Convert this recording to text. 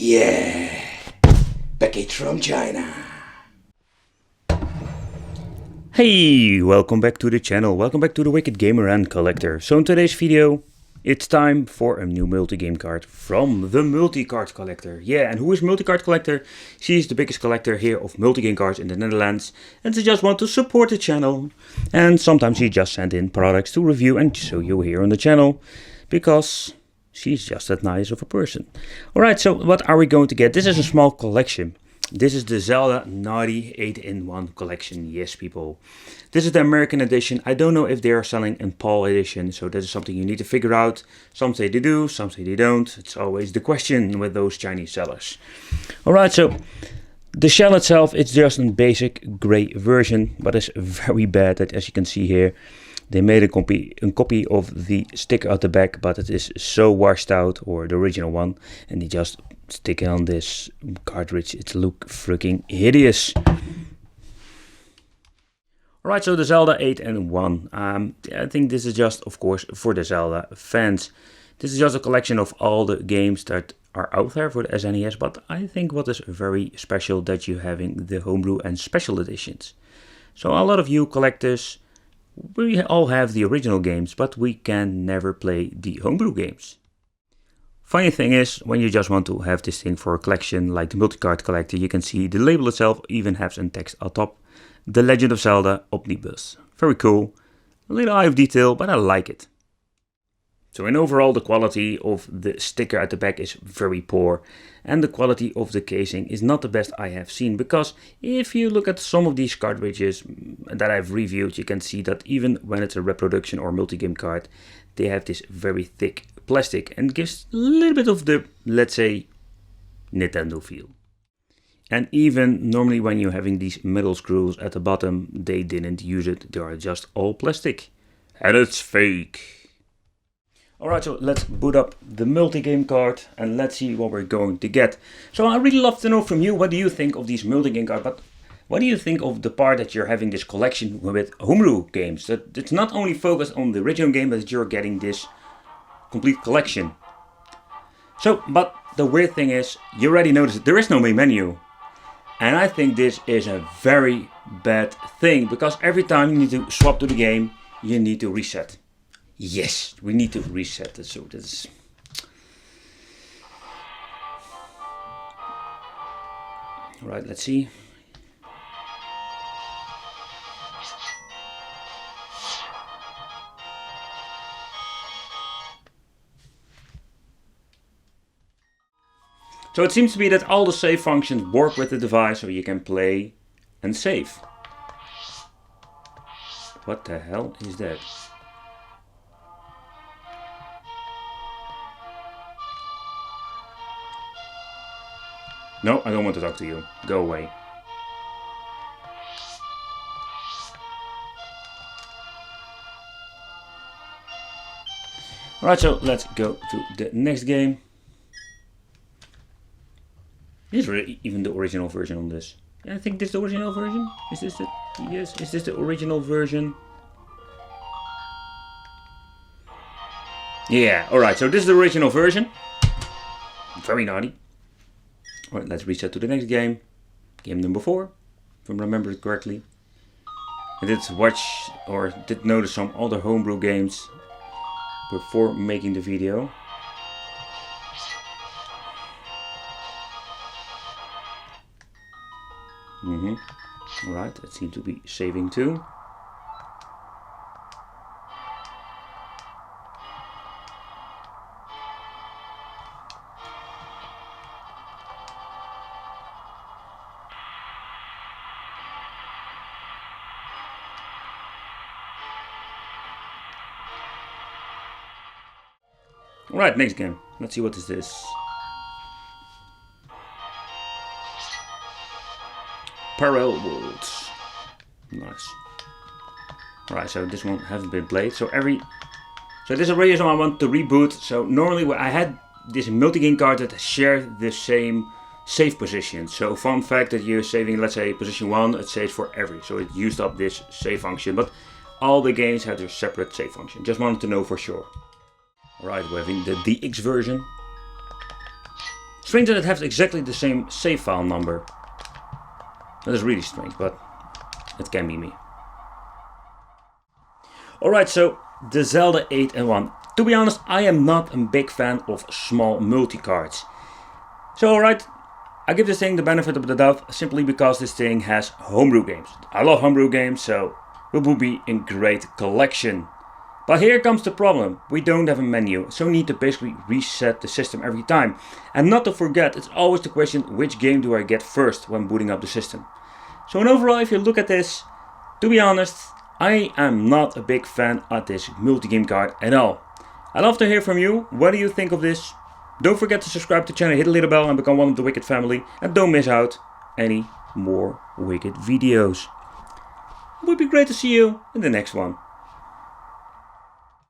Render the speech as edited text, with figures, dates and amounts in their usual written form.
Yeah, package from China. Hey, welcome back to the channel, welcome back to the Wicked Gamer and Collector. So in today's video, it's time for a new multi-game card from the Multi-Card Collector. Yeah, and who is Multi-Card Collector? She's the biggest collector here of multi-game cards in the Netherlands. And she just wants to support the channel. And sometimes she just sends in products to review and show you here on the channel. Because she's just that nice of a person. Alright, so what are we going to get? This is a small collection. This is the Zelda Naughty 8-in-1 collection. Yes, people. This is the American edition. I don't know if they are selling a PAL edition, so that is something you need to figure out. Some say they do, some say they don't. It's always the question with those Chinese sellers. Alright, so the shell itself, it's just a basic gray version, but it's very bad, as you can see here. They made a copy of the sticker at the back, but it is so washed out, or the original one, and they just stick it on this cartridge. It looks freaking hideous. Alright, so the Zelda 8-in-1. I think this is just, of course, for the Zelda fans. This is just a collection of all the games that are out there for the SNES, but I think what is very special that you're having the homebrew and special editions. So a lot of you collectors, we all have the original games, but we can never play the homebrew games. Funny thing is, when you just want to have this thing for a collection like the Multi-Card Collector, you can see the label itself even has some text on top. The Legend of Zelda Omnibus. Very cool. A little eye of detail, but I like it. So in overall, the quality of the sticker at the back is very poor. And the quality of the casing is not the best I have seen. Because if you look at some of these cartridges that I've reviewed, you can see that even when it's a reproduction or multi-game card, they have this very thick plastic and gives a little bit of the, let's say, Nintendo feel. And even normally when you're having these metal screws at the bottom, they didn't use it. They are just all plastic. And it's fake. Alright, so let's boot up the multi-game card and let's see what we're going to get. So I really love to know from you, what do you think of these multi-game cards? But what do you think of the part that you're having this collection with homebrew games? That it's not only focused on the original game, but that you're getting this complete collection. So, but the weird thing is, you already noticed there is no main menu. And I think this is a very bad thing, because every time you need to swap to the game, you need to reset. Yes, we need to reset it, so this. Alright, let's see. So it seems to be that all the save functions work with the device, so you can play and save. What the hell is that? No, I don't want to talk to you. Go away. Alright, so let's go to the next game. Is really even the original version on this? Yeah, I think this is the original version. Is this it? Yes, is this the original version? Yeah, alright, so this is the original version. Very naughty. Alright, let's reset to the next game. Game number 4, if I remember it correctly. I did watch or did notice some other homebrew games before making the video. Alright, that seems to be saving too. Alright, next game. Let's see what is this. Parallel Worlds. Nice. Alright, so this one hasn't been played. So this is a reason I want to reboot. So normally I had this multi-game card that share the same save position. So fun fact that you're saving, let's say, position 1, it saves for every. So it used up this save function. But all the games have their separate save function. Just wanted to know for sure. Alright, we're having the DX version. Strange that it has exactly the same save file number. That is really strange, but it can be me. Alright, so the Zelda 8-in-1. To be honest, I am not a big fan of small multi-cards. So alright, I give this thing the benefit of the doubt simply because this thing has homebrew games. I love homebrew games, so it would be a great collection. But here comes the problem. We don't have a menu, so we need to basically reset the system every time. And not to forget, it's always the question, which game do I get first when booting up the system? So in overall, if you look at this, to be honest, I am not a big fan of this multi-game card at all. I'd love to hear from you. What do you think of this? Don't forget to subscribe to the channel, hit the little bell and become one of the Wicked family. And don't miss out any more Wicked videos. It would be great to see you in the next one.